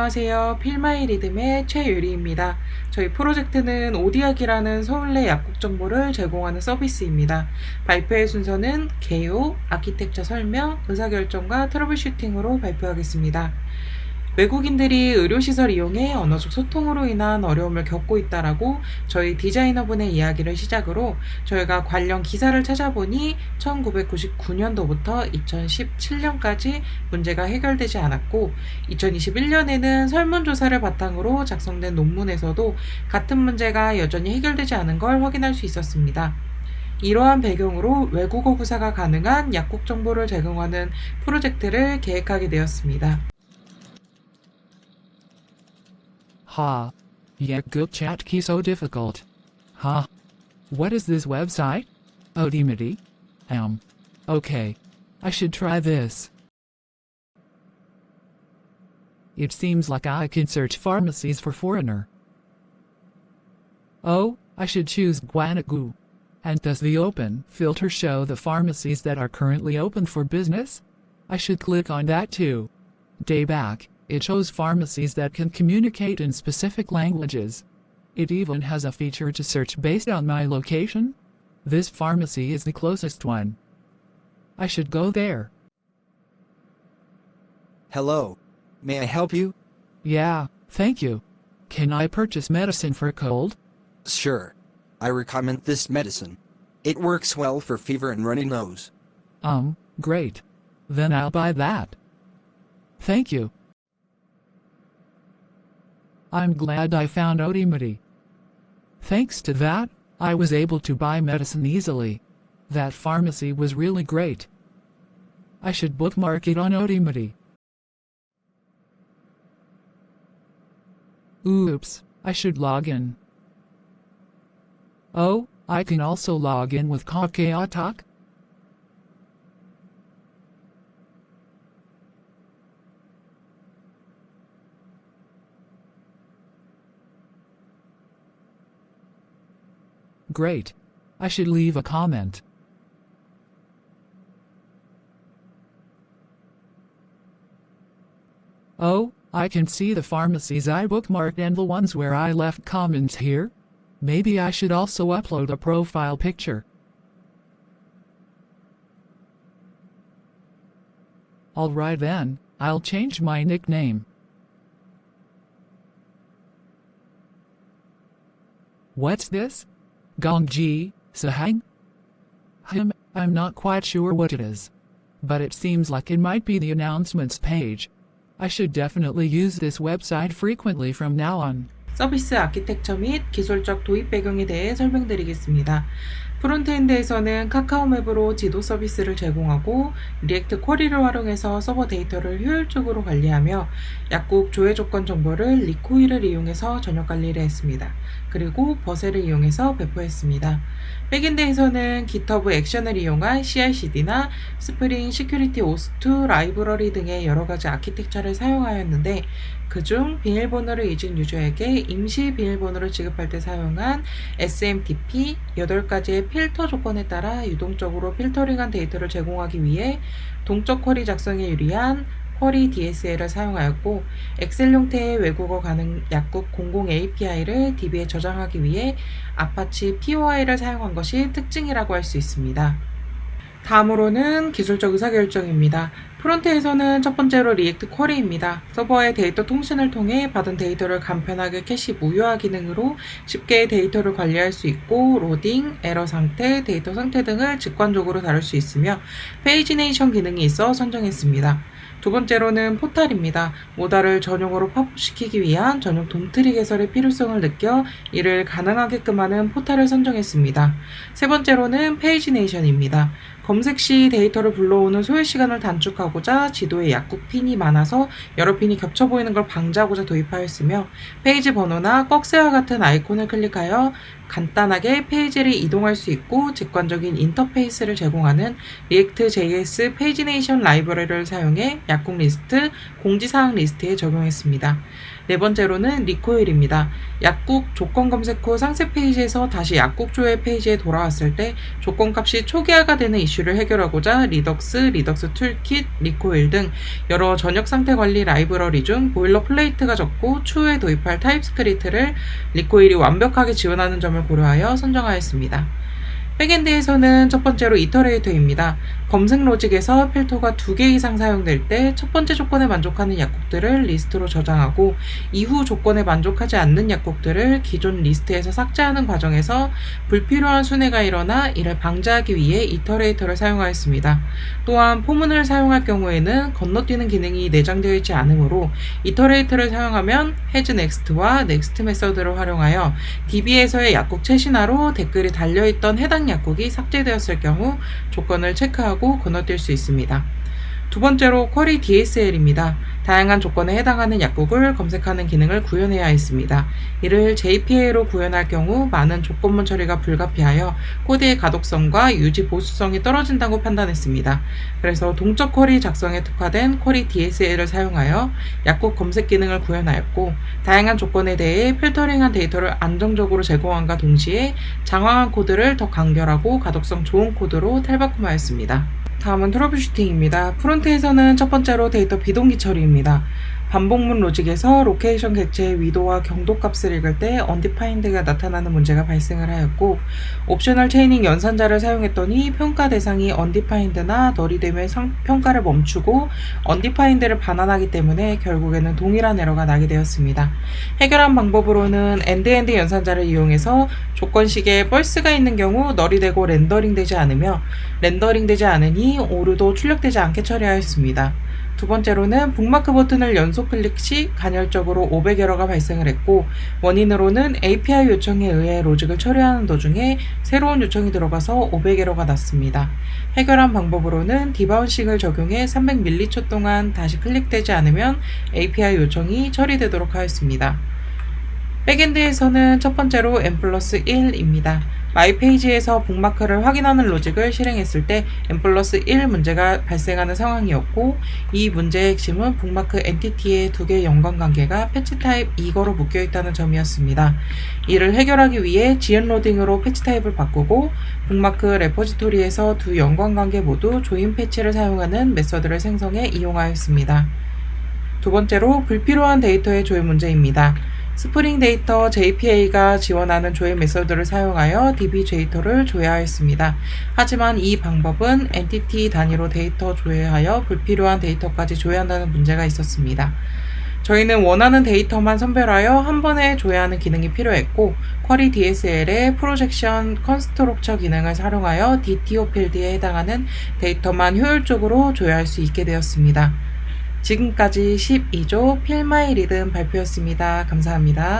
안녕하세요. 필마이 리듬의 최유리입니다. 저희 프로젝트는 오디악이라는 서울 내 약국 정보를 제공하는 서비스입니다. 발표의 순서는 개요, 아키텍처 설명, 의사결정과 트러블 슈팅으로 발표하겠습니다. 외국인들이 의료시설 이용에 언어적 소통으로 인한 어려움을 겪고 있다라고 저희 디자이너분의 이야기를 시작으로 저희가 관련 기사를 찾아보니 1999년도부터 2017년까지 문제가 해결되지 않았고 2021년에는 설문조사를 바탕으로 작성된 논문에서도 같은 문제가 여전히 해결되지 않은 걸 확인할 수 있었습니다. 이러한 배경으로 외국어 구사가 가능한 약국 정보를 제공하는 프로젝트를 계획하게 되었습니다. Ha. Yakguk chat key so difficult. Ha. What is this website? Odimity? Okay. I should try this. It seems like I can search pharmacies for foreigner. Oh, I should choose Guanagu. And does the open filter show the pharmacies that are currently open for business? I should click on that too. Day back. It shows pharmacies that can communicate in specific languages. It even has a feature to search based on my location. This pharmacy is the closest one. I should go there. Hello. May I help you? Yeah, thank you. Can I purchase medicine for a cold? Sure. I recommend this medicine. It works well for fever and runny nose. Great. Then I'll buy that. Thank you. I'm glad I found Odimity. Thanks to that, I was able to buy medicine easily. That pharmacy was really great. I should bookmark it on Odimity. Oops, I should log in. Oh, I can also log in with Kakao. Great. I should leave a comment. Oh, I can see the pharmacies I bookmarked and the ones where I left comments here. Maybe I should also upload a profile picture. Alright then, I'll change my nickname. What's this? Gongji, Sahang? I'm not quite sure what it is. But it seems like it might be the announcements page. I should definitely use this website frequently from now on. 서비스 아키텍처 및 기술적 도입 배경에 대해 설명드리겠습니다. 프론트엔드에서는 카카오맵으로 지도 서비스를 제공하고 리액트 쿼리를 활용해서 서버 데이터를 효율적으로 관리하며 약국 조회 조건 정보를 리코일을 이용해서 전역 관리를 했습니다. 그리고 버셀을 이용해서 배포했습니다. 백엔드에서는 GitHub 액션을 이용한 CI/CD나 스프링 시큐리티 오스2 라이브러리 등의 여러가지 아키텍처를 사용하였는데 그중 비밀번호를 잊은 유저에게 임시 비밀번호를 지급할 때 사용한 SMTP 8가지의 필터 조건에 따라 유동적으로 필터링한 데이터를 제공하기 위해 동적 쿼리 작성에 유리한 쿼리 DSL을 사용하였고 엑셀 형태의 외국어 가능 약국 공공 API를 DB에 저장하기 위해 아파치 POI를 사용한 것이 특징이라고 할 수 있습니다. 다음으로는 기술적 의사결정입니다. 프론트에서는 첫 번째로 리액트 쿼리입니다. 서버의 데이터 통신을 통해 받은 데이터를 간편하게 캐시 무효화 기능으로 쉽게 데이터를 관리할 수 있고 로딩, 에러 상태, 데이터 상태 등을 직관적으로 다룰 수 있으며 페이지네이션 기능이 있어 선정했습니다. 두 번째로는 포탈입니다. 모달을 전용으로 팝업시키기 위한 전용 돔트리 개설의 필요성을 느껴 이를 가능하게끔 하는 포탈을 선정했습니다. 세 번째로는 페이지네이션입니다. 검색 시 데이터를 불러오는 소요 시간을 단축하고자 지도에 약국 핀이 많아서 여러 핀이 겹쳐 보이는 걸 방지하고자 도입하였으며 페이지 번호나 꺽쇠와 같은 아이콘을 클릭하여 간단하게 페이지를 이동할 수 있고 직관적인 인터페이스를 제공하는 React.js 페이지네이션 라이브러리를 사용해 약국 리스트, 공지사항 리스트에 적용했습니다. 네 번째로는 리코일입니다. 약국 조건 검색 후 상세 페이지에서 다시 약국 조회 페이지에 돌아왔을 때 조건값이 초기화가 되는 이슈 이슈를 해결하고자 리덕스 툴킷, 리코일 등 여러 전역 상태 관리 라이브러리 중 보일러플레이트가 적고 추후에 도입할 타입스크립트를 리코일이 완벽하게 지원하는 점을 고려하여 선정하였습니다. 백엔드에서는 첫 번째로 이터레이터입니다. 검색 로직에서 필터가 2개 이상 사용될 때 첫 번째 조건에 만족하는 약국들을 리스트로 저장하고 이후 조건에 만족하지 않는 약국들을 기존 리스트에서 삭제하는 과정에서 불필요한 순회가 일어나 이를 방지하기 위해 이터레이터를 사용하였습니다. 또한 포문을 사용할 경우에는 건너뛰는 기능이 내장되어 있지 않으므로 이터레이터를 사용하면 has next와 next 메서드를 활용하여 DB에서의 약국 최신화로 댓글이 달려있던 해당 약국이 삭제되었을 경우 조건을 체크하고 건너뛸 수 있습니다. 두 번째로 쿼리 DSL입니다. 다양한 조건에 해당하는 약국을 검색하는 기능을 구현해야 했습니다. 이를 JPA로 구현할 경우 많은 조건문 처리가 불가피하여 코드의 가독성과 유지 보수성이 떨어진다고 판단했습니다. 그래서 동적 쿼리 작성에 특화된 쿼리 DSL을 사용하여 약국 검색 기능을 구현하였고 다양한 조건에 대해 필터링한 데이터를 안정적으로 제공함과 동시에 장황한 코드를 더 간결하고 가독성 좋은 코드로 탈바꿈하였습니다. 다음은 트러블슈팅입니다. 프론트에서는 첫 번째로 데이터 비동기 처리입니다. 반복문 로직에서 로케이션 객체의 위도와 경도 값을 읽을 때 undefined가 나타나는 문제가 발생을 하였고 옵셔널 체이닝 연산자를 사용했더니 평가 대상이 undefined나 널이 되면 평가를 멈추고 undefined를 반환하기 때문에 결국에는 동일한 에러가 나게 되었습니다. 해결한 방법으로는 엔드엔드 연산자를 이용해서 조건식에 펄스가 있는 경우 널이 되고 렌더링 되지 않으며 렌더링 되지 않으니 오류도 출력되지 않게 처리하였습니다. 두 번째로는 북마크 버튼을 연속 클릭 시 간헐적으로 500에러가 발생을 했고 원인으로는 API 요청에 의해 로직을 처리하는 도중에 새로운 요청이 들어가서 500에러가 났습니다. 해결한 방법으로는 디바운싱을 적용해 300m초 동안 다시 클릭되지 않으면 API 요청이 처리되도록 하였습니다. 백엔드에서는 첫 번째로 n+1입니다. 마이페이지에서 북마크를 확인하는 로직을 실행했을 때 n+1 문제가 발생하는 상황이었고 이 문제의 핵심은 북마크 엔티티의 2개의 연관관계가 패치 타입 이거로 묶여있다는 점이었습니다. 이를 해결하기 위해 GN로딩으로 패치 타입을 바꾸고 북마크 레포지토리에서 두 연관관계 모두 조인 패치를 사용하는 메서드를 생성해 이용하였습니다. 두 번째로 불필요한 데이터의 조회 문제입니다. 스프링 데이터 JPA가 지원하는 조회 메서드를 사용하여 DB 데이터를 조회하였습니다. 하지만 이 방법은 엔티티 단위로 데이터 조회하여 불필요한 데이터까지 조회한다는 문제가 있었습니다. 저희는 원하는 데이터만 선별하여 한 번에 조회하는 기능이 필요했고 쿼리 DSL의 프로젝션 컨스트럭처 기능을 활용하여 DTO 필드에 해당하는 데이터만 효율적으로 조회할 수 있게 되었습니다. 지금까지 12조 필마이 리듬 발표였습니다. 감사합니다.